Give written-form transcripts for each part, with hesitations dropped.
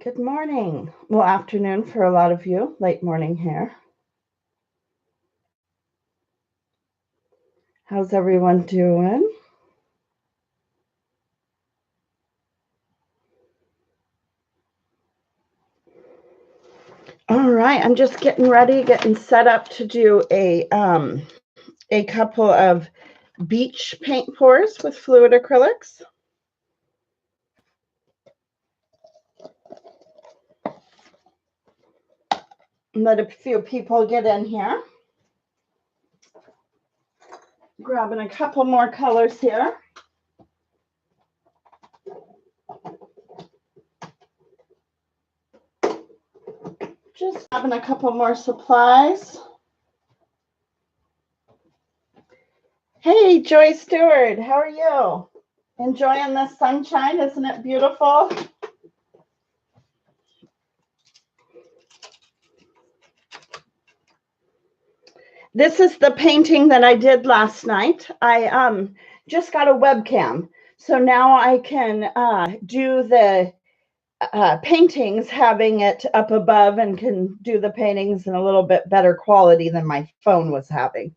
Good morning. Well, afternoon for a lot of you, late morning here. How's everyone doing? All right, I'm just getting ready, getting set up to do a couple of beach paint pours with fluid acrylics. Let a few people get in here. Grabbing a couple more colors here. Just grabbing a couple more supplies. Hey, Joy Stewart, how are you? Enjoying the sunshine? Isn't it beautiful? This is the painting that I did last night. I just got a webcam, so now I can do the paintings, having it up above, and can do the paintings in a little bit better quality than my phone was having.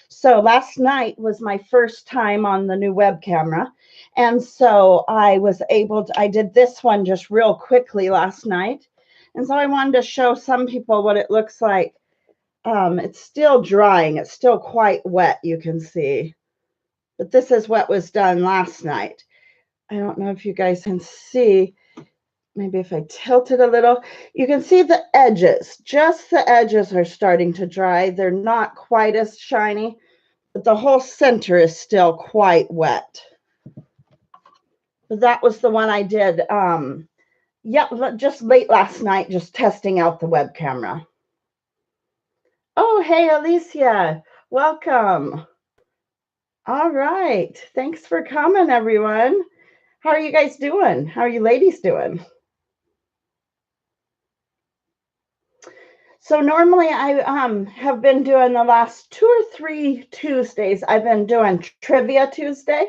So last night was my first time on the new web camera, and so I was able to, I did this one just real quickly last night, and so I wanted to show some people what it looks like. It's still drying. It's still quite wet, you can see. But this is what was done last night. I don't know if you guys can see. Maybe if I tilt it a little, you can see the edges. Just the edges are starting to dry. They're not quite as shiny, but the whole center is still quite wet. But that was the one I did, just late last night, just testing out the web camera. Oh, hey, Alicia, welcome. All right, thanks for coming, everyone. How are you guys doing? How are you ladies doing? So normally I have been doing the last 2 or 3 Tuesdays, I've been doing Trivia Tuesday.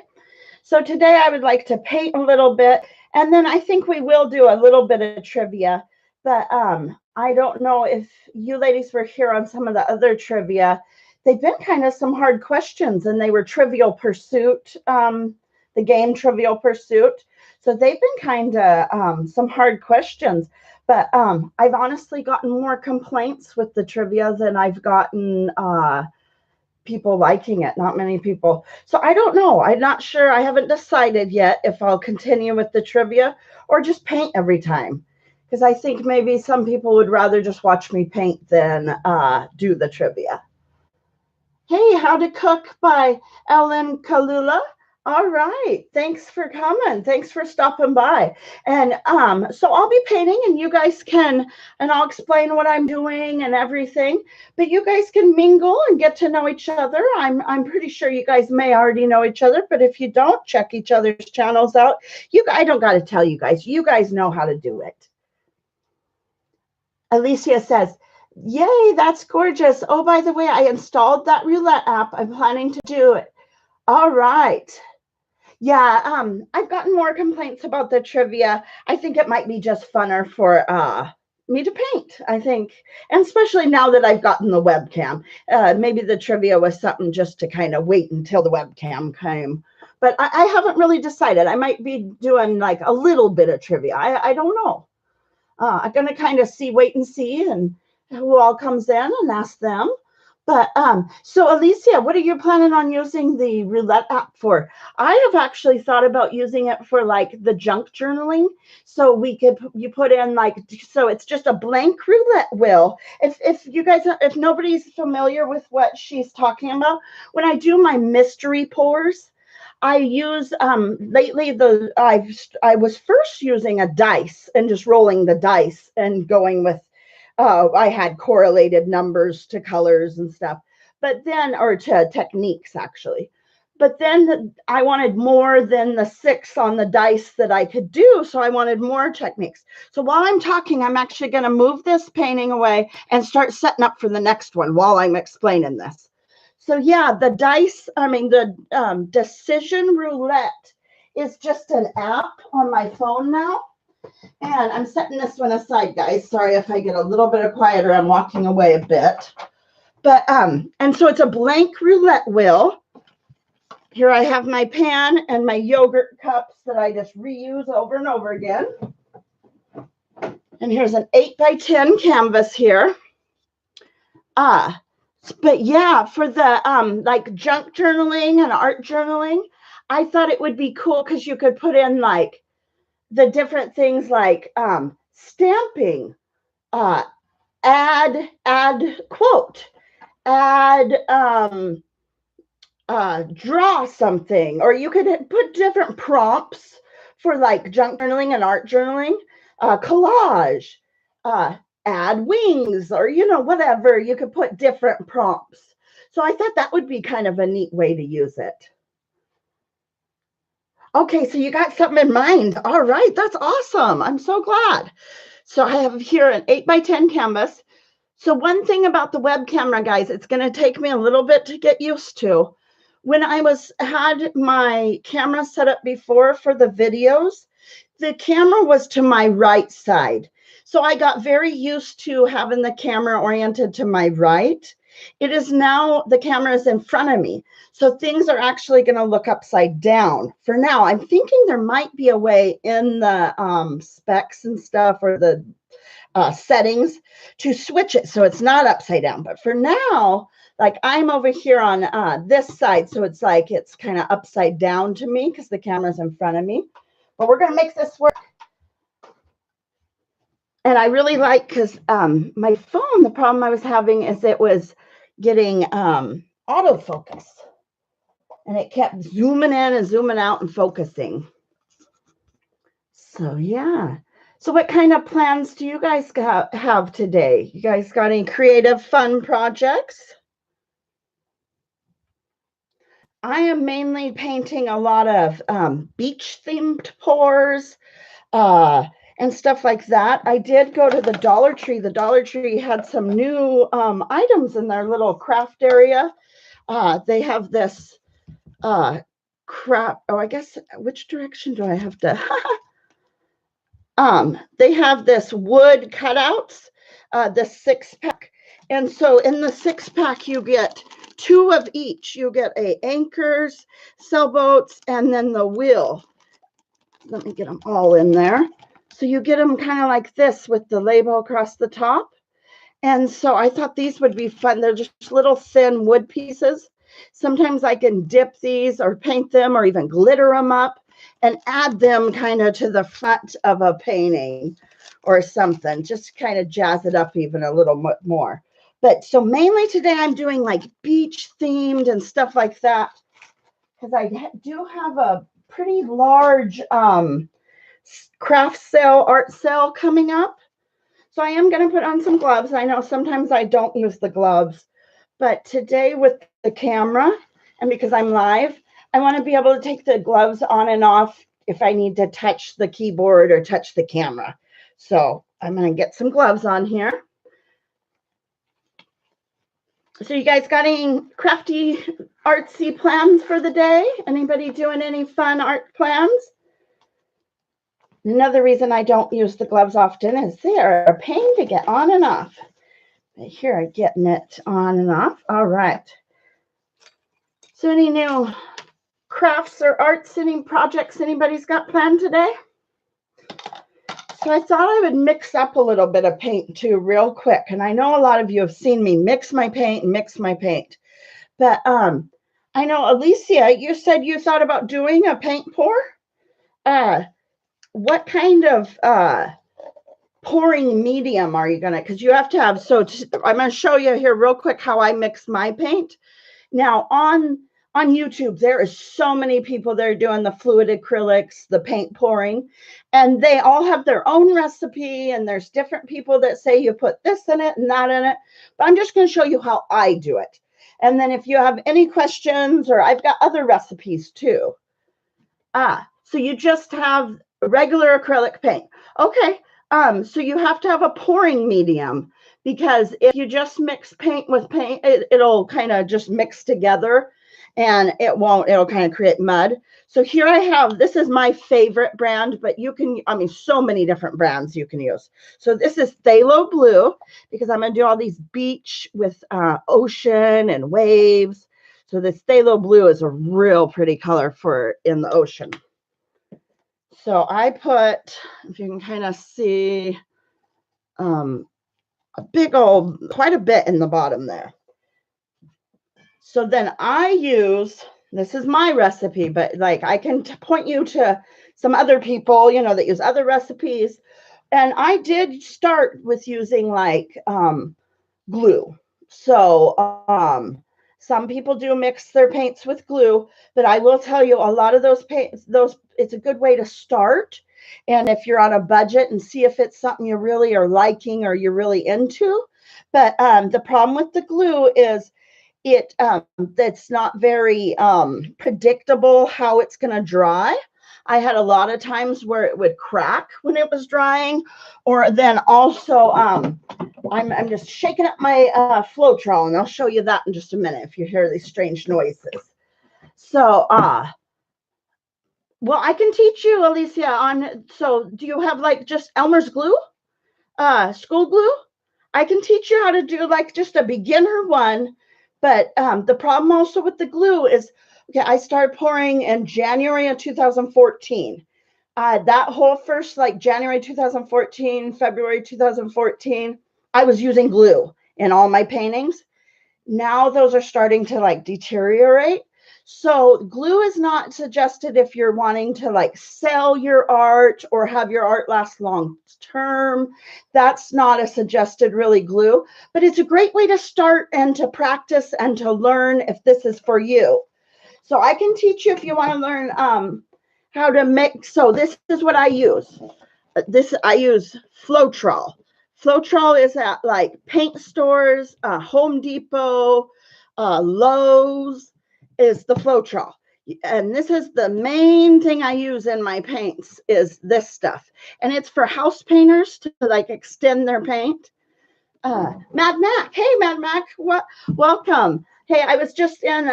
So today I would like to paint a little bit, and then I think we will do a little bit of trivia. But I don't know if you ladies were here on some of the other trivia. They've been kind of some hard questions, and they were Trivial Pursuit, the game Trivial Pursuit. So they've been kind of some hard questions. But I've honestly gotten more complaints with the trivia than I've gotten people liking it. Not many people. So I don't know. I'm not sure. I haven't decided yet if I'll continue with the trivia or just paint every time. Because I think maybe some people would rather just watch me paint than do the trivia. Hey, How to Cook by Ellen Kalula. All right. Thanks for coming. Thanks for stopping by. And so I'll be painting, and you guys can, and I'll explain what I'm doing and everything. But you guys can mingle and get to know each other. I'm pretty sure you guys may already know each other, but if you don't, check each other's channels out. I don't got to tell you guys. You guys know how to do it. Alicia says, yay, that's gorgeous. Oh, by the way, I installed that roulette app. I'm planning to do it. All right. Yeah, I've gotten more complaints about the trivia. I think it might be just funner for me to paint, I think. And especially now that I've gotten the webcam. Maybe the trivia was something just to kind of wait until the webcam came. But I haven't really decided. I might be doing like a little bit of trivia. I don't know. I'm going to kind of wait and see and who all comes in and ask them. But so Alicia, what are you planning on using the roulette app for? I have actually thought about using it for like the junk journaling. So you put in like, so it's just a blank roulette wheel. If you guys, if nobody's familiar with what she's talking about, when I do my mystery pours, I use lately I was first using a dice and just rolling the dice and going with I had correlated numbers to colors and stuff, but then, or to techniques actually. But then I wanted more than the 6 on the dice that I could do. So I wanted more techniques. So while I'm talking, I'm actually going to move this painting away and start setting up for the next one while I'm explaining this. So yeah, the Decision Roulette is just an app on my phone now. And I'm setting this one aside, guys. Sorry if I get a little bit quieter. I'm walking away a bit. But, and so it's a blank roulette wheel. Here I have my pan and my yogurt cups that I just reuse over and over again. And here's an 8x10 canvas here. But yeah, for the like junk journaling and art journaling, I thought it would be cool because you could put in like the different things like stamping, add quote, add draw something, or you could put different prompts for like junk journaling and art journaling, collage, add wings, or whatever. You could put different prompts. So I thought that would be kind of a neat way to use it. Okay, so you got something in mind. All right, that's awesome. I'm so glad. So I have here an 8x10 canvas. So one thing about the web camera, guys, it's going to take me a little bit to get used to. When I had my camera set up before for the videos, the camera was to my right side. So I got very used to having the camera oriented to my right. It is now the camera is in front of me. So things are actually going to look upside down. For now, I'm thinking there might be a way in the specs and stuff, or the settings, to switch it so it's not upside down. But for now, like I'm over here on this side, so it's like it's kind of upside down to me because the camera's in front of me. But we're going to make this work. And I really like, because my phone, the problem I was having is it was getting autofocus. And it kept zooming in and zooming out and focusing. So, yeah. So what kind of plans do you guys have today? You guys got any creative, fun projects? I am mainly painting a lot of beach-themed pours and stuff like that. I did go to the Dollar Tree. The Dollar Tree had some new items in their little craft area. They have this crap. Oh, I guess, which direction do I have to? They have this wood cutouts, the 6-pack. And so in the 6-pack, you get 2 of each. You get anchors, sailboats, and then the wheel. Let me get them all in there. So you get them kind of like this with the label across the top. And so I thought these would be fun. They're just little thin wood pieces. Sometimes I can dip these or paint them or even glitter them up and add them kind of to the front of a painting or something. Just kind of jazz it up even a little more. But so mainly today I'm doing like beach themed and stuff like that, because I do have a pretty large craft sale, art sale coming up. So I am going to put on some gloves. I know sometimes I don't use the gloves, but today with the camera and because I'm live, I want to be able to take the gloves on and off if I need to touch the keyboard or touch the camera. So I'm going to get some gloves on here. So you guys got any crafty, artsy plans for the day? Anybody doing any fun art plans? Another reason I don't use the gloves often is they're a pain to get on and off. But here I'm getting it on and off. All right. So any new crafts or arts, any projects anybody's got planned today? So I thought I would mix up a little bit of paint too real quick. And I know a lot of you have seen me mix my paint. But I know, Alicia, you said you thought about doing a paint pour. What kind of pouring medium are you gonna, because you have to have, I'm gonna show you here real quick how I mix my paint. Now on YouTube, there is so many people that are doing the fluid acrylics, the paint pouring, and they all have their own recipe, and there's different people that say you put this in it and that in it, but I'm just going to show you how I do it. And then if you have any questions, or I've got other recipes too. So you just have regular acrylic paint. Okay, so you have to have a pouring medium, because if you just mix paint with paint, it'll kind of just mix together. and it'll kind of create mud. So here I have, this is my favorite brand, but you can, I mean, so many different brands you can use. So this is Phthalo Blue, because I'm going to do all these beach with ocean and waves. So this Phthalo Blue is a real pretty color for in the ocean. So I put, if you can kind of see, a big old, quite a bit in the bottom there. So then I use, this is my recipe, but like I can point you to some other people, you know, that use other recipes. And I did start with using like glue. So some people do mix their paints with glue, but I will tell you a lot of those paints, it's a good way to start. And if you're on a budget, and see if it's something you really are liking or you're really into. But the problem with the glue is that's not very predictable how it's going to dry. I had a lot of times where it would crack when it was drying, or then also I'm just shaking up my Floetrol, and I'll show you that in just a minute if you hear these strange noises. So well, I can teach you, Alicia, on, so do you have like just Elmer's glue, school glue? I can teach you how to do like just a beginner one. But the problem also with the glue is, okay, I started pouring in January of 2014. That whole first, like January 2014, February 2014, I was using glue in all my paintings. Now those are starting to like deteriorate. So glue is not suggested if you're wanting to like sell your art or have your art last long term. That's not a suggested really glue, but it's a great way to start and to practice and to learn if this is for you. So I can teach you if you want to learn how to mix. So this is what I use. I use Floetrol. Floetrol is at like paint stores, Home Depot, Lowe's, is the Floetrol. And this is the main thing I use in my paints is this stuff. And it's for house painters to like extend their paint. Mad Mac. Hey, Mad Mac. Welcome. Hey, I was just in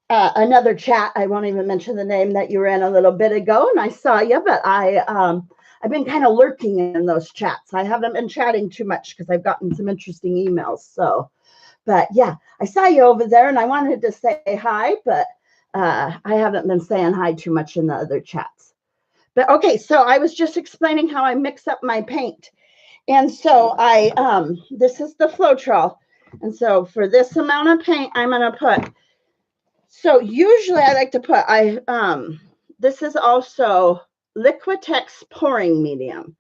another chat. I won't even mention the name that you were in a little bit ago, and I saw you, but I've been kind of lurking in those chats. I haven't been chatting too much because I've gotten some interesting emails. So, but yeah, I saw you over there and I wanted to say hi, but I haven't been saying hi too much in the other chats. But okay, so I was just explaining how I mix up my paint. And so this is the Floetrol. And so for this amount of paint, I'm going to put, so usually I like to put, this is also Liquitex pouring medium.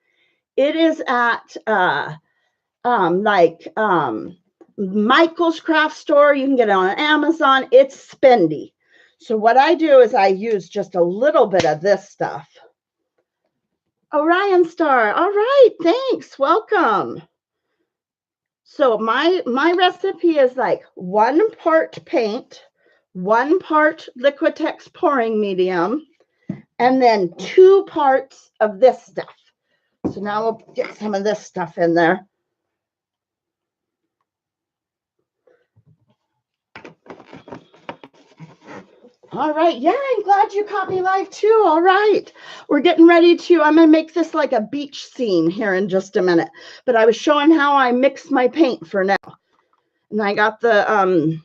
It is at Michael's craft store. You can get it on Amazon. It's spendy. So what I do is I use just a little bit of this stuff. Orion Star. All right, thanks. Welcome. So my recipe is like 1 part paint, 1 part Liquitex pouring medium, and then 2 parts of this stuff. So now we'll get some of this stuff in there. All right. Yeah, I'm glad you caught me live too. All right. We're getting ready to, I'm going to make this like a beach scene here in just a minute. But I was showing how I mix my paint for now. And I got the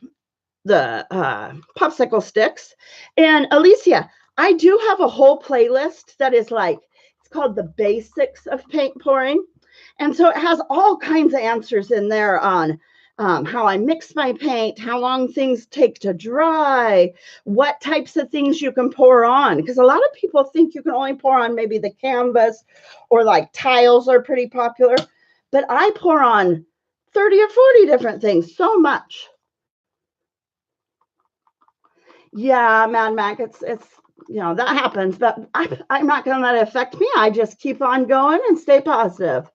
popsicle sticks. And Alicia, I do have a whole playlist that is like, it's called The Basics of Paint Pouring. And so it has all kinds of answers in there on how I mix my paint, how long things take to dry, what types of things you can pour on. Because a lot of people think you can only pour on maybe the canvas, or like tiles are pretty popular. But I pour on 30 or 40 different things, so much. Yeah, Mad Mac, it's you know, that happens, but I'm not going to let it affect me. I just keep on going and stay positive.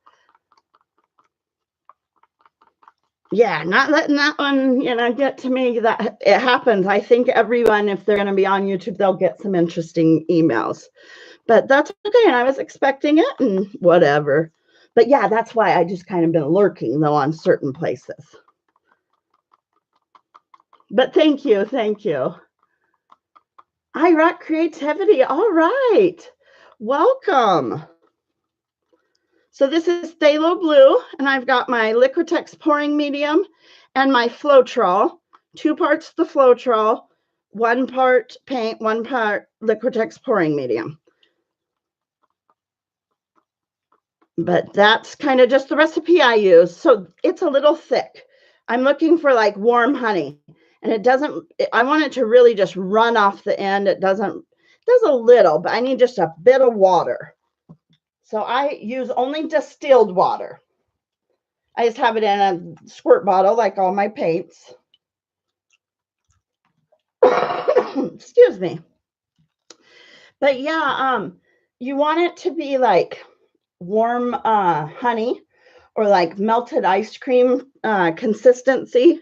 Yeah, not letting that one, you know, get to me. That it happens. I think everyone, if they're going to be on YouTube, they'll get some interesting emails. But that's okay. And I was expecting it and whatever. But yeah, that's why I just kind of been lurking, though, on certain places. But thank you. Thank you. I Rock Creativity. All right. Welcome. So this is Phthalo Blue, and I've got my Liquitex pouring medium and my Floetrol. 2 parts the Floetrol, 1 part paint, 1 part Liquitex pouring medium. But that's kind of just the recipe I use. So it's a little thick. I'm looking for like warm honey, and it doesn't, I want it to really just run off the end. It does a little, but I need just a bit of water. So I use only distilled water. I just have it in a squirt bottle like all my paints. Excuse me. But yeah, you want it to be like warm honey or like melted ice cream consistency.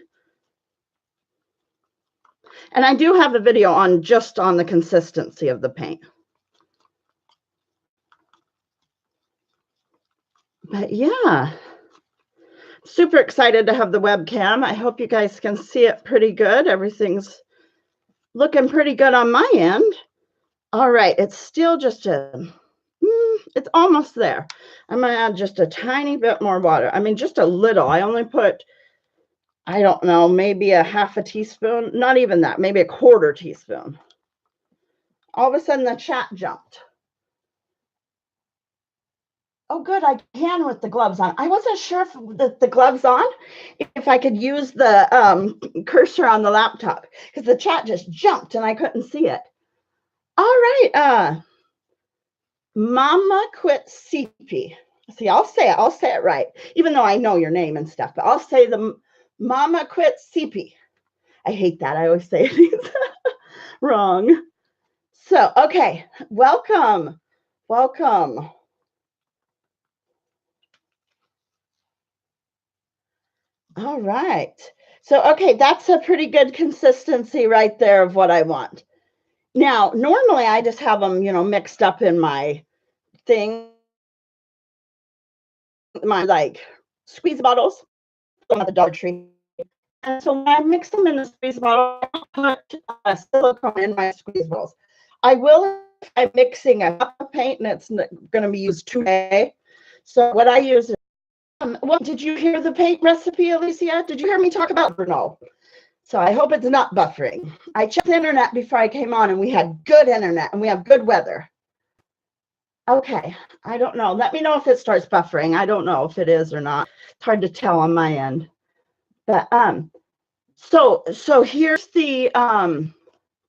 And I do have a video on just on the consistency of the paint. But yeah, super excited to have the webcam. I hope you guys can see it pretty good. Everything's looking pretty good on my end. All right, it's still just it's almost there. I'm gonna add just a tiny bit more water. I mean, just a little. I only put, I don't know, maybe a half a teaspoon, not even that, maybe a quarter teaspoon. All of a sudden the chat jumped. Oh, good, I can with the gloves on. I wasn't sure if the gloves on, if I could use the cursor on the laptop, because the chat just jumped and I couldn't see it. All right, Mama Quit CP. See, I'll say it right, even though I know your name and stuff, but I'll say the Mama Quit CP. I hate that. I always say it wrong. So, okay, welcome. Welcome. All right. So, okay, that's a pretty good consistency right there of what I want. Now, normally I just have them, mixed up in my thing, my like squeeze bottles at the Dollar Tree. And so when I mix them in the squeeze bottle, I put silicone in my squeeze bottles. I will if I'm mixing a cup of paint and it's going to be used today. So what I use is, well, did you hear the paint recipe, Alicia? Did you hear me talk about it? No. So I hope it's not buffering. I checked the internet before I came on and we had good internet and we have good weather. Okay, I don't know. Let me know if it starts buffering. I don't know if it is or not. It's hard to tell on my end. But so here's the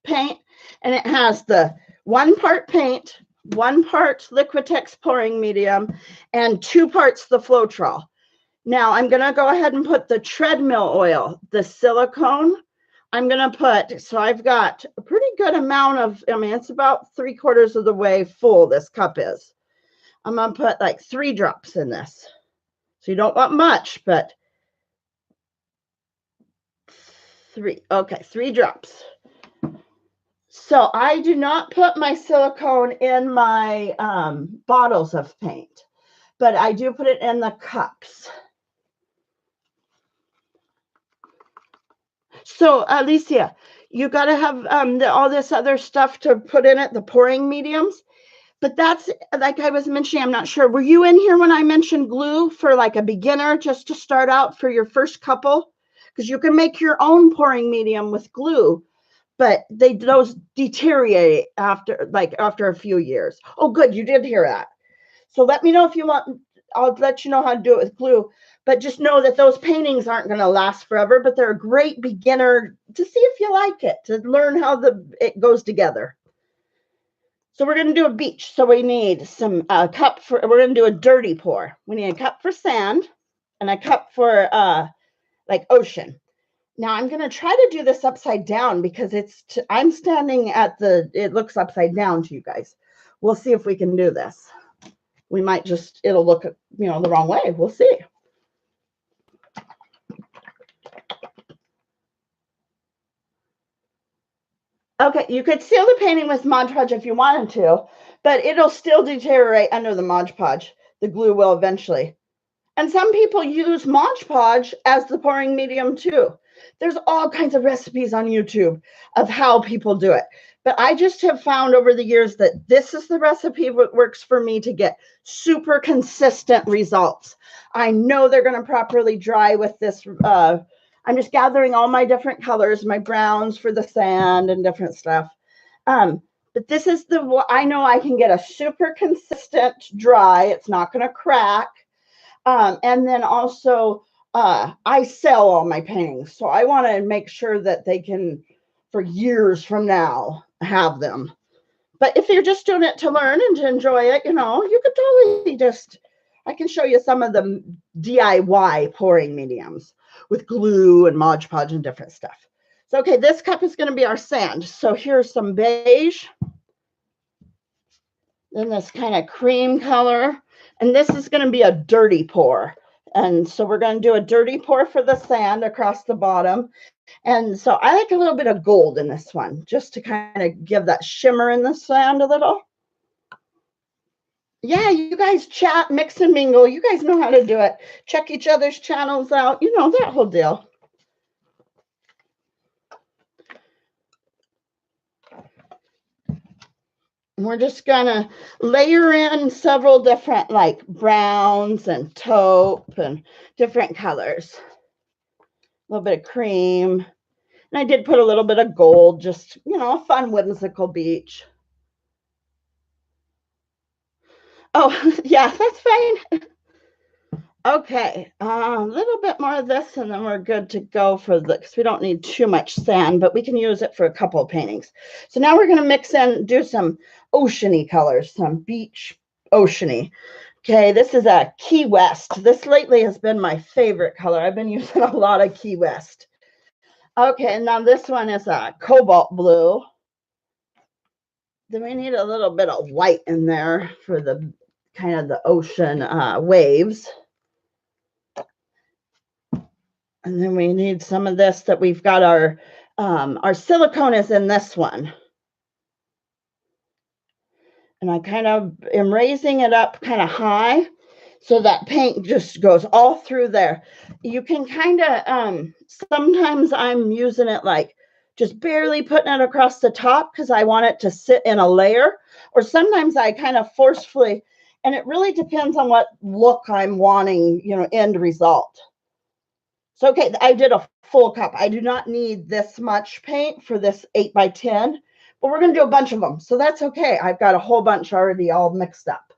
paint, and it has the 1 part paint, 1 part Liquitex pouring medium, and 2 parts the Floetrol. Now I'm going to go ahead and put the treadmill oil, the silicone. I'm going to put, so I've got a pretty good amount of, I mean, it's about 3/4 of the way full, this cup is. I'm going to put like 3 drops in this. So you don't want much, but 3. Okay, 3 drops. So I do not put my silicone in my bottles of paint, but I do put it in the cups. So Alicia, you got to have all this other stuff to put in it, the pouring mediums. But that's, like I was mentioning, I'm not sure. Were you in here when I mentioned glue for like a beginner, just to start out for your first couple? Because you can make your own pouring medium with glue, but those deteriorate after a few years. Oh, good, you did hear that. So let me know if you want. I'll let you know how to do it with glue. But just know that those paintings aren't going to last forever, but they're a great beginner to see if you like it, to learn how it goes together. So we're going to do a beach. So we need some cup for, we're going to do a dirty pour. We need a cup for sand and a cup for like ocean. Now I'm going to try to do this upside down because I'm standing at it looks upside down to you guys. We'll see if we can do this. We might just, it'll look, the wrong way. We'll see. Okay, you could seal the painting with Mod Podge if you wanted to, but it'll still deteriorate under the Mod Podge. The glue will eventually. And some people use Mod Podge as the pouring medium too. There's all kinds of recipes on YouTube of how people do it. But I just have found over the years that this is the recipe that works for me to get super consistent results. I know they're going to properly dry with this. I'm just gathering all my different colors, my browns for the sand and different stuff. But this is I know I can get a super consistent dry. It's not going to crack. And then also, I sell all my paintings. So I want to make sure that they can, for years from now, have them. But if you're just doing it to learn and to enjoy it, you could totally I can show you some of the DIY pouring mediums with glue and Mod Podge and different stuff. So, okay, this cup is going to be our sand. So here's some beige. Then this kind of cream color. And this is going to be a dirty pour. And so we're going to do a dirty pour for the sand across the bottom. And so I like a little bit of gold in this one, just to kind of give that shimmer in the sand a little. Yeah, you guys chat, mix and mingle. You guys know how to do it. Check each other's channels out. That whole deal. We're just going to layer in several different like browns and taupe and different colors. A little bit of cream. And I did put a little bit of gold, just, a fun, whimsical beach. Oh, yeah, that's fine. Okay, a little bit more of this, and then we're good to go because we don't need too much sand, but we can use it for a couple of paintings. So now we're going to mix in, do some oceany colors, some beach oceany. Okay, this is a Key West. This lately has been my favorite color. I've been using a lot of Key West. Okay, now this one is a cobalt blue. Then we need a little bit of white in there for the kind of the ocean waves. And then we need some of this that we've got our silicone is in this one. And I kind of am raising it up kind of high so that paint just goes all through there. You can kind of, sometimes I'm using it like just barely putting it across the top because I want it to sit in a layer. Or sometimes I kind of forcefully, and it really depends on what look I'm wanting, end result. So, okay, I did a full cup. I do not need this much paint for this 8 by 10, but we're going to do a bunch of them. So that's okay. I've got a whole bunch already all mixed up.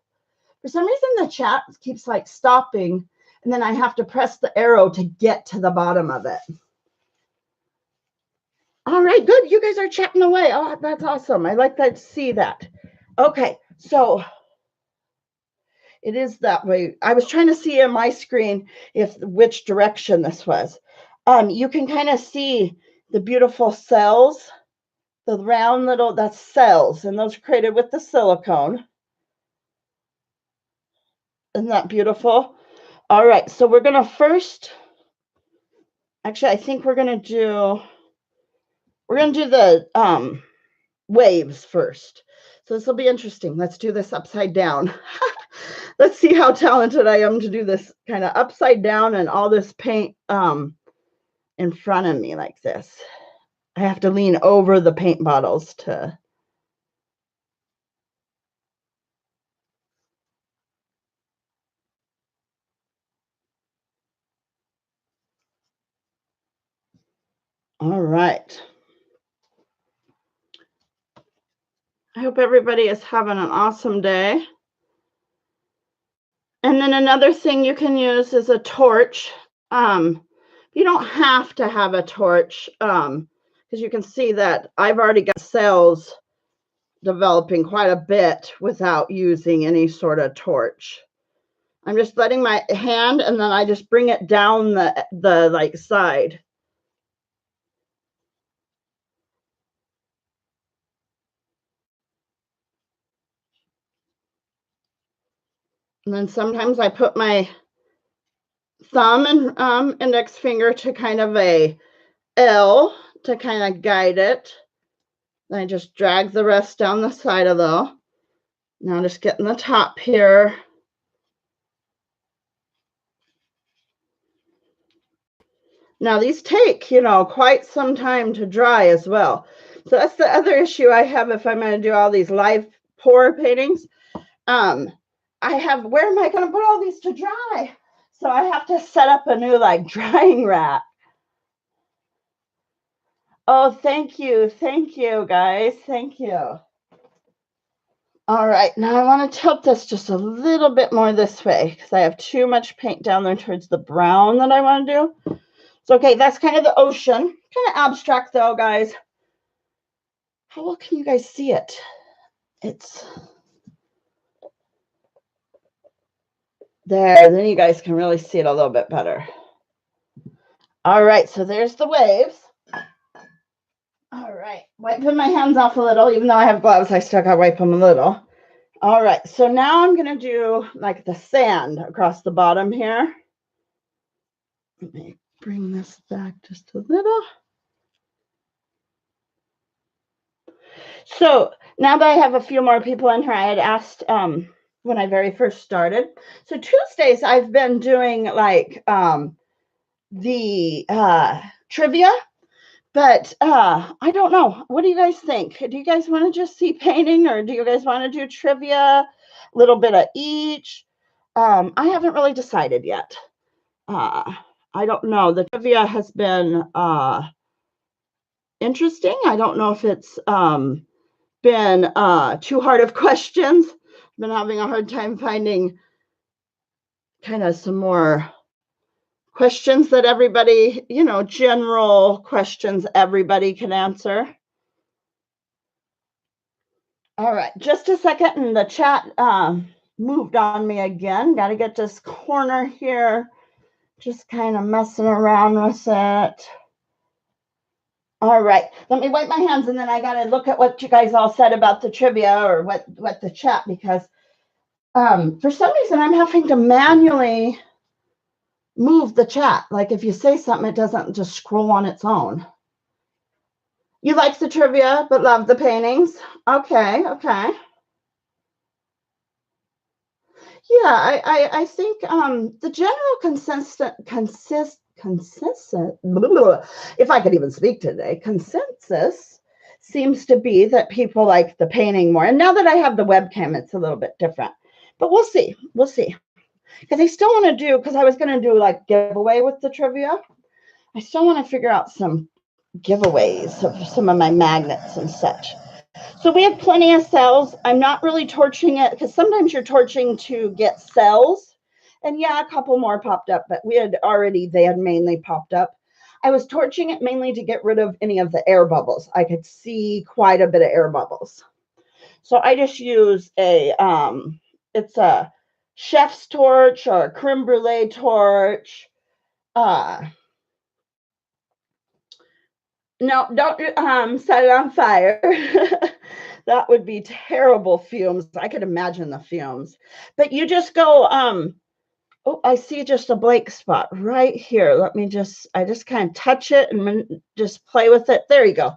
For some reason, the chat keeps like stopping, and then I have to press the arrow to get to the bottom of it. All right, good. You guys are chatting away. Oh, that's awesome. I like to see that. Okay, so it is that way. I was trying to see in my screen which direction this was. You can kind of see the beautiful cells, the round little, that's cells, and those are created with the silicone. Isn't that beautiful? All right, so we're going to first, actually, I think we're going to do the waves first. So this will be interesting. Let's do this upside down. Let's see how talented I am to do this kind of upside down and all this paint in front of me like this. I have to lean over the paint bottles to. All right. I hope everybody is having an awesome day. And then another thing you can use is a torch. You don't have to have a torch because you can see that I've already got cells developing quite a bit without using any sort of torch. I'm just letting my hand, and then I just bring it down the like side. And then sometimes I put my thumb and index finger to kind of a L to kind of guide it. Then I just drag the rest down the side of the. Now just getting the top here. Now these take, quite some time to dry as well. So that's the other issue I have if I'm going to do all these live pour paintings. I have, where am I going to put all these to dry? So I have to set up a new like drying rack. Oh, thank you. Thank you, guys. Thank you. All right, now I want to tilt this just a little bit more this way because I have too much paint down there towards the brown that I want to do. So, okay, that's kind of the ocean. Kind of abstract though, guys. How well can you guys see it? It's there. Then you guys can really see it a little bit better. All right, so there's the waves. All right, wiping my hands off a little. Even though I have gloves, I still got to wipe them a little. All right, so now I'm going to do like the sand across the bottom here. Let me bring this back just a little. So now that I have a few more people in here, I had asked when I very first started. So Tuesdays, I've been doing like the trivia. But I don't know. What do you guys think? Do you guys want to just see painting or do you guys want to do trivia? A little bit of each? I haven't really decided yet. I don't know. The trivia has been interesting. I don't know if it's been too hard of questions. I've been having a hard time finding kind of some more questions that everybody, you know, general questions everybody can answer. All right, just a second, and the chat moved on me again. Got to get this corner here, just kind of messing around with it. All right, let me wipe my hands, and then I got to look at what you guys all said about the trivia or what the chat, because for some reason I'm having to manually move the chat. Like if you say something, it doesn't just scroll on its own. You like the trivia, but love the paintings? Okay, okay. Yeah, I think the general consensus, if I could even speak today, consensus seems to be that people like the painting more. And now that I have the webcam, it's a little bit different. But we'll see. We'll see. Because I still want to do, because I was going to do like giveaway with the trivia. I still want to figure out some giveaways of some of my magnets and such. So we have plenty of cells. I'm not really torching it because sometimes you're torching to get cells. And yeah, a couple more popped up, but they had mainly popped up. I was torching it mainly to get rid of any of the air bubbles. I could see quite a bit of air bubbles. So I just use it's a chef's torch or a creme brulee torch. No, don't set it on fire. That would be terrible fumes. I could imagine the fumes. But you just go, oh, I see just a blank spot right here. I just kind of touch it and just play with it. There you go.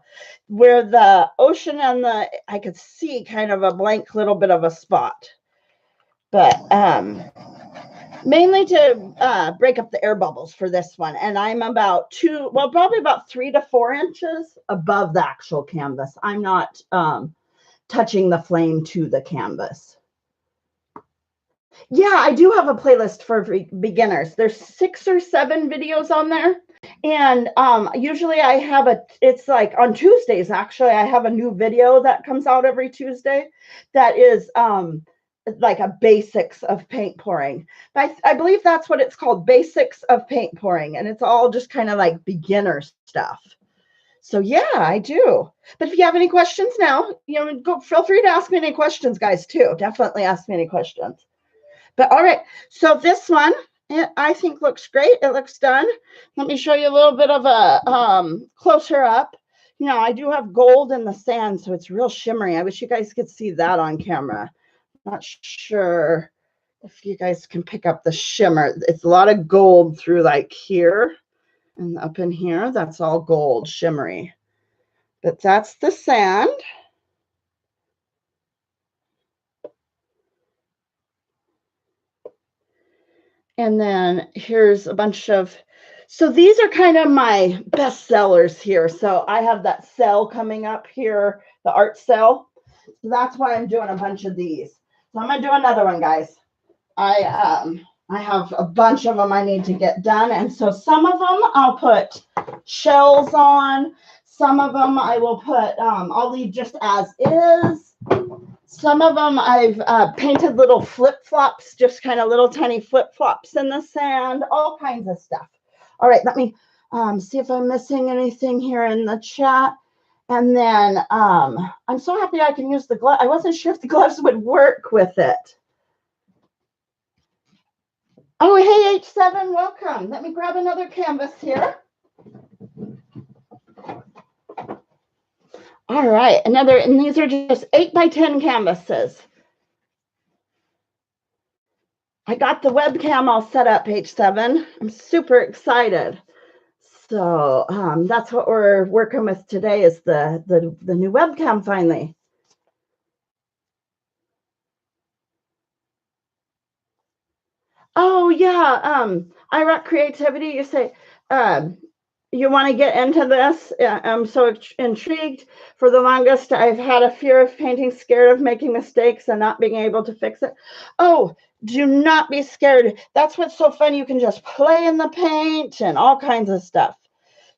Where the ocean and I could see kind of a blank little bit of a spot. But mainly to break up the air bubbles for this one. And I'm probably about 3 to 4 inches above the actual canvas. I'm not touching the flame to the canvas. Yeah, I do have a playlist for beginners. There's 6 or 7 videos on there. And usually it's like on Tuesdays, actually, I have a new video that comes out every Tuesday that is like a basics of paint pouring. I believe that's what it's called, basics of paint pouring. And it's all just kind of like beginner stuff. So yeah, I do. But if you have any questions now, feel free to ask me any questions, guys, too. Definitely ask me any questions. But all right, so this one, I think looks great. It looks done. Let me show you a little bit of a closer up. I do have gold in the sand, so it's real shimmery. I wish you guys could see that on camera. Not sure if you guys can pick up the shimmer. It's a lot of gold through like here and up in here. That's all gold, shimmery. But that's the sand. And then here's a bunch of So these are kind of my best sellers here. So I have that sale coming up here, the art sale. So that's why I'm doing a bunch of these. So I'm gonna do another one, guys. I have a bunch of them I need to get done, and so some of them I'll put shells on. Some of them I will put. I'll leave just as is. Some of them I've painted little flip-flops, just kind of little tiny flip-flops in the sand, all kinds of stuff. All right, let me see if I'm missing anything here in the chat. And then I'm so happy I can use the glove. I wasn't sure if the gloves would work with it. Oh, hey, H7, welcome. Let me grab another canvas here. All right, and these are just 8 by 10 canvases. I got the webcam all set up, H7. I'm super excited. So that's what we're working with today is the new webcam finally. Oh yeah, I rock creativity. You say you want to get into this? I'm so intrigued. For the longest, I've had a fear of painting, scared of making mistakes and not being able to fix it. Oh, do not be scared. That's what's so fun. You can just play in the paint and all kinds of stuff.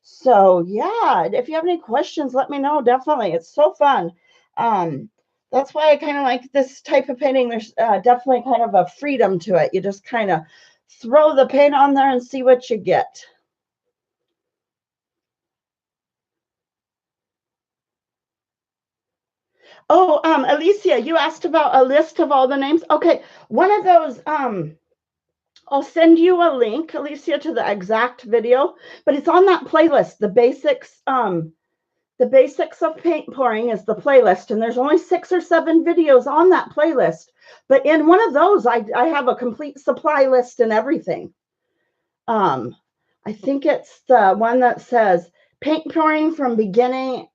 So yeah, if you have any questions, let me know. Definitely, it's so fun. That's why I kind of like this type of painting. There's definitely kind of a freedom to it. You just kind of throw the paint on there and see what you get. Oh, Alicia, you asked about a list of all the names. Okay, one of those, I'll send you a link, Alicia, to the exact video, but it's on that playlist, the basics of paint pouring is the playlist, and there's only 6 or 7 videos on that playlist. But in one of those, I have a complete supply list and everything. I think it's the one that says paint pouring from beginning.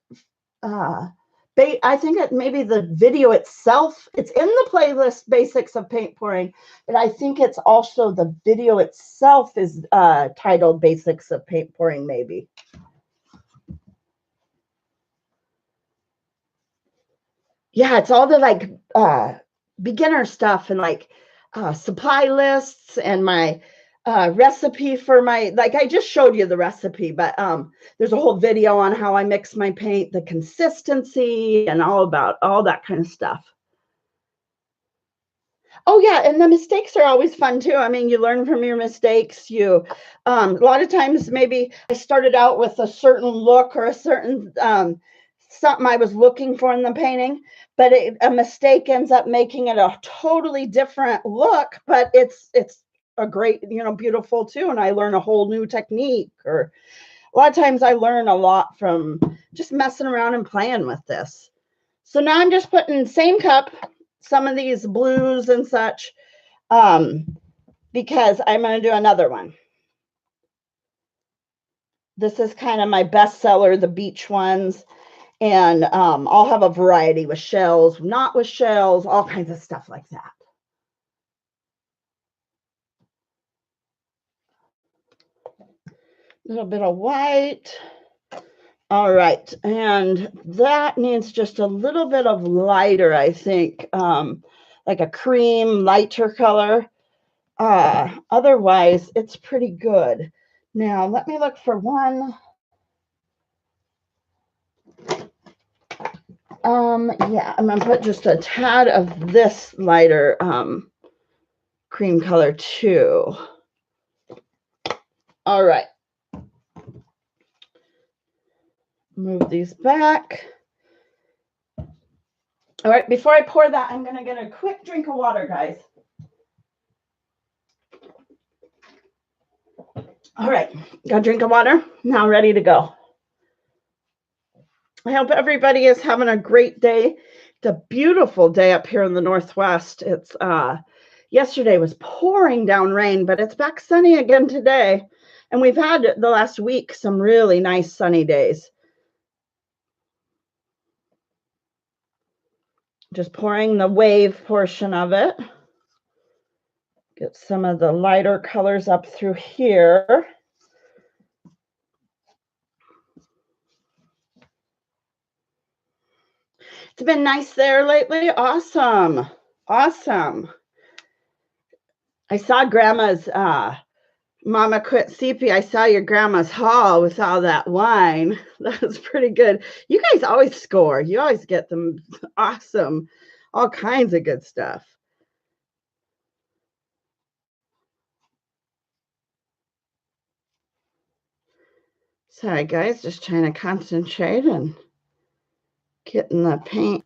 I think it maybe the video itself, it's in the playlist basics of paint pouring, but I think it's also the video itself is titled basics of paint pouring maybe. Yeah, it's all the like beginner stuff and like supply lists and my recipe for my, like I just showed you the recipe, but there's a whole video on how I mix my paint, the consistency and all about all that kind of stuff. Oh yeah, and the mistakes are always fun too. I mean, you learn from your mistakes. You a lot of times maybe I started out with a certain look or a certain something I was looking for in the painting, but a mistake ends up making it a totally different look, but it's a great, beautiful too, and I learn a whole new technique. Or a lot of times I learn a lot from just messing around and playing with this. So now I'm just putting same cup, some of these blues and such, because I'm going to do another one. This is kind of my bestseller, the beach ones. And I'll have a variety with shells, not with shells, all kinds of stuff like that. A little bit of white. All right, and that needs just a little bit of lighter, I think, like a cream, lighter color. Otherwise, it's pretty good. Now, let me look for one. Yeah, I'm gonna put just a tad of this lighter cream color too. All right. Move these back. All right, before I pour that, I'm gonna get a quick drink of water, guys. All right, got a drink of water, now ready to go. I hope everybody is having a great day. It's a beautiful day up here in the Northwest. It's yesterday was pouring down rain, but it's back sunny again today. And we've had the last week some really nice sunny days. Just pouring the wave portion of it. Get some of the lighter colors up through here. It's been nice there lately. Awesome. Awesome. I saw grandma's Mama Quit Sippy. I saw your grandma's haul with all that wine. That was pretty good. You guys always score. You always get them awesome, all kinds of good stuff. Sorry, guys, just trying to concentrate and getting the paint.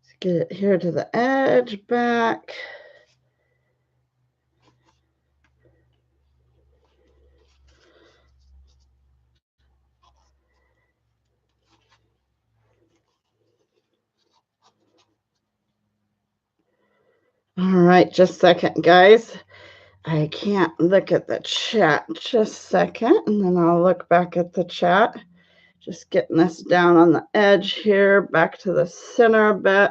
Let's get it here to the edge, back. All right, just a second, guys. I can't look at the chat. Just a second, and then I'll look back at the chat. Just getting this down on the edge here, back to the center a bit.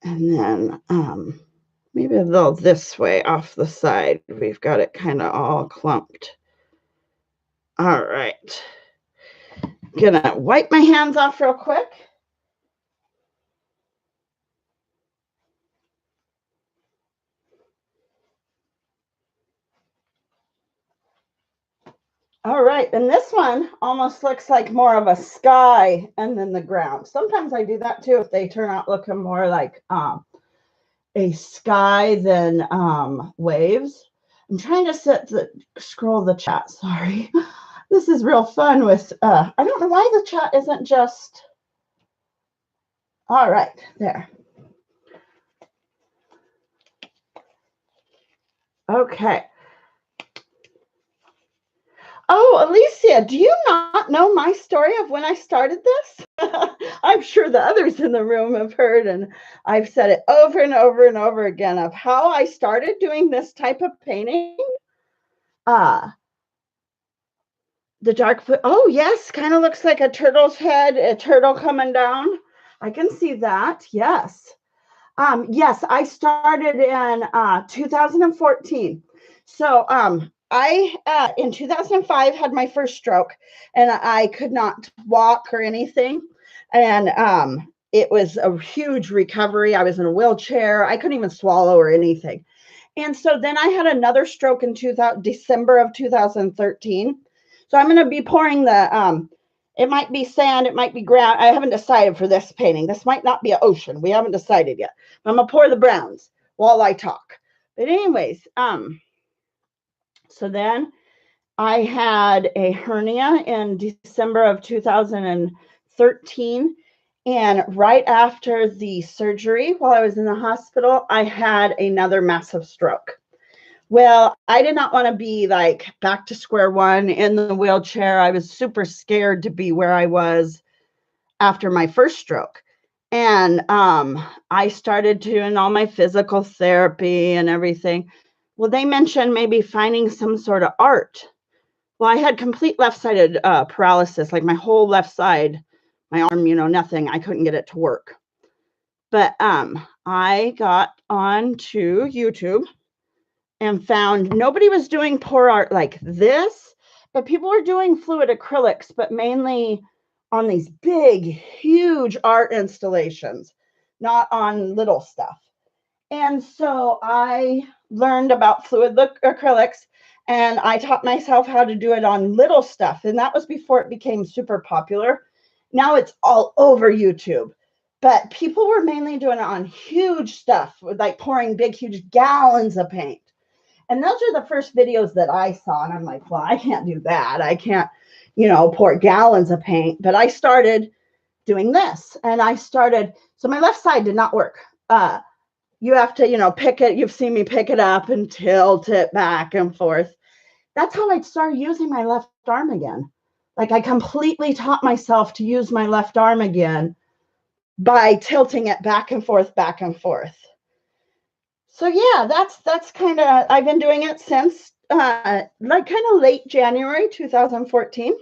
And then maybe a little this way off the side. We've got it kind of all clumped. All right. Gonna wipe my hands off real quick. All right, and this one almost looks like more of a sky and then the ground. Sometimes I do that too if they turn out looking more like a sky than waves. I'm trying to scroll the chat, sorry. This is real fun with, I don't know why the chat isn't just, all right, there. Okay. Oh, Alicia, do you not know my story of when I started this? I'm sure the others in the room have heard, and I've said it over and over and over again of how I started doing this type of painting. The dark, oh yes, kind of looks like a turtle's head, a turtle coming down. I can see that, yes. Yes, I started in 2014. So I, in 2005, had my first stroke, and I could not walk or anything. And it was a huge recovery. I was in a wheelchair. I couldn't even swallow or anything. And so then I had another stroke in December of 2013. So I'm going to be pouring the, it might be sand, it might be ground. I haven't decided for this painting. This might not be an ocean. We haven't decided yet. I'm going to pour the browns while I talk. But anyways, so then I had a hernia in December of 2013. And right after the surgery, while I was in the hospital, I had another massive stroke. Well, I did not want to be like back to square one in the wheelchair. I was super scared to be where I was after my first stroke. And I started doing all my physical therapy and everything. Well, they mentioned maybe finding some sort of art. Well, I had complete left-sided paralysis, like my whole left side, my arm, nothing. I couldn't get it to work. But I got onto YouTube and found nobody was doing pour art like this, but people were doing fluid acrylics, but mainly on these big, huge art installations, not on little stuff. And so I learned about fluid acrylics, and I taught myself how to do it on little stuff. And that was before it became super popular. Now it's all over YouTube. But people were mainly doing it on huge stuff, like pouring big, huge gallons of paint. And those are the first videos that I saw. And I'm like, well, I can't do that. I can't, pour gallons of paint. But I started doing this. And I started, so my left side did not work. You have to, pick it. You've seen me pick it up and tilt it back and forth. That's how I started using my left arm again. Like I completely taught myself to use my left arm again by tilting it back and forth, back and forth. So yeah, that's kind of, I've been doing it since like kind of late January 2014.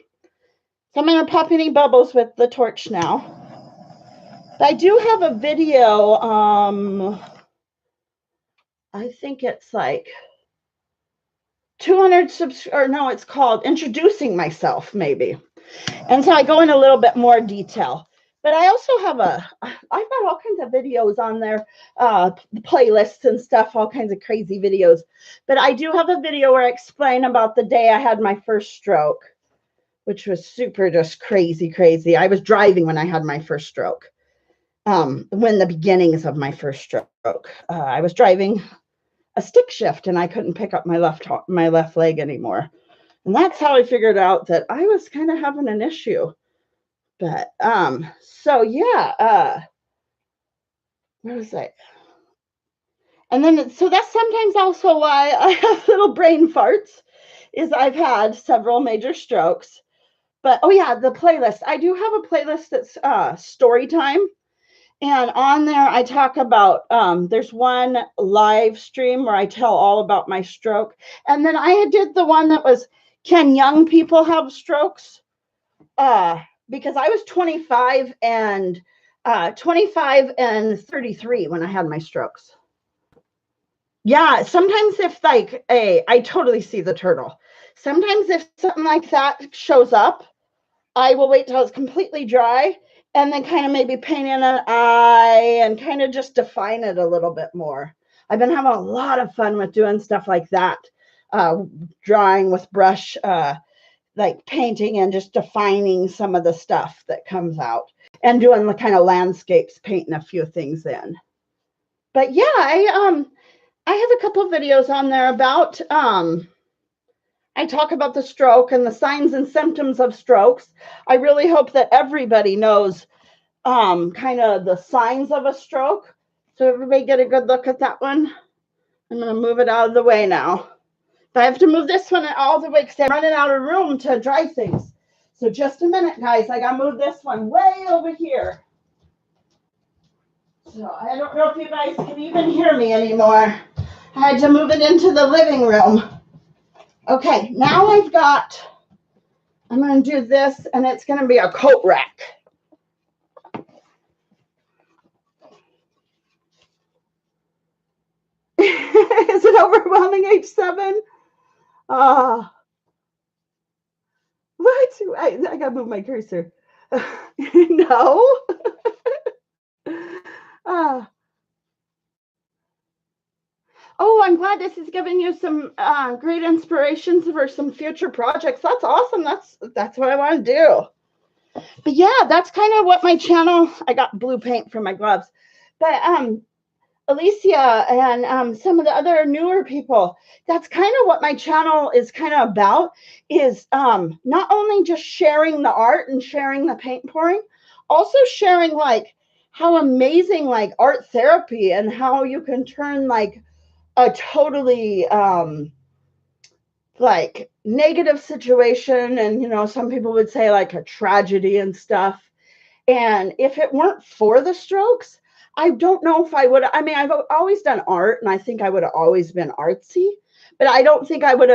So I'm going to pop any bubbles with the torch now. But I do have a video, I think it's like 200 or no, it's called Introducing Myself, maybe. And so I go in a little bit more detail. But I also have I've got all kinds of videos on there, playlists and stuff, all kinds of crazy videos. But I do have a video where I explain about the day I had my first stroke, which was super just crazy, crazy. I was driving when I had my first stroke. When the beginnings of my first stroke, I was driving a stick shift and I couldn't pick up my left leg anymore. And that's how I figured out that I was kind of having an issue. But so yeah, where was I? And then so that's sometimes also why I have little brain farts, is I've had several major strokes. But oh yeah, the playlist. I do have a playlist that's story time. And on there I talk about there's one live stream where I tell all about my stroke. And then I did the one that was, can young people have strokes? Because I was 25 and 33 when I had my strokes. Yeah, sometimes if like I totally see the turtle. Sometimes if something like that shows up, I will wait till it's completely dry and then kind of maybe paint in an eye and kind of just define it a little bit more. I've been having a lot of fun with doing stuff like that, drawing with brush, like painting and just defining some of the stuff that comes out and doing the kind of landscapes, painting a few things in. But yeah, I have a couple of videos on there about, I talk about the stroke and the signs and symptoms of strokes. I really hope that everybody knows kind of the signs of a stroke. So everybody get a good look at that one. I'm going to move it out of the way now. I have to move this one all the way because I'm running out of room to dry things. So just a minute, guys. I got to move this one way over here. So I don't know if you guys can even hear me anymore. I had to move it into the living room. Okay, now I'm going to do this, and it's going to be a coat rack. Is it overwhelming, H7? What? I gotta move my cursor. No. Oh, I'm glad this is giving you some great inspirations for some future projects. That's awesome. That's what I want to do. But yeah, that's kind of what my channel. I got blue paint for my gloves, but Alicia and some of the other newer people, that's kind of what my channel is kind of about, is not only just sharing the art and sharing the paint pouring, also sharing like how amazing like art therapy and how you can turn like a totally like negative situation, and you know, some people would say like a tragedy and stuff. And if it weren't for the strokes, I don't know if I would. I mean, I've always done art, and I think I would have always been artsy, but I don't think I would have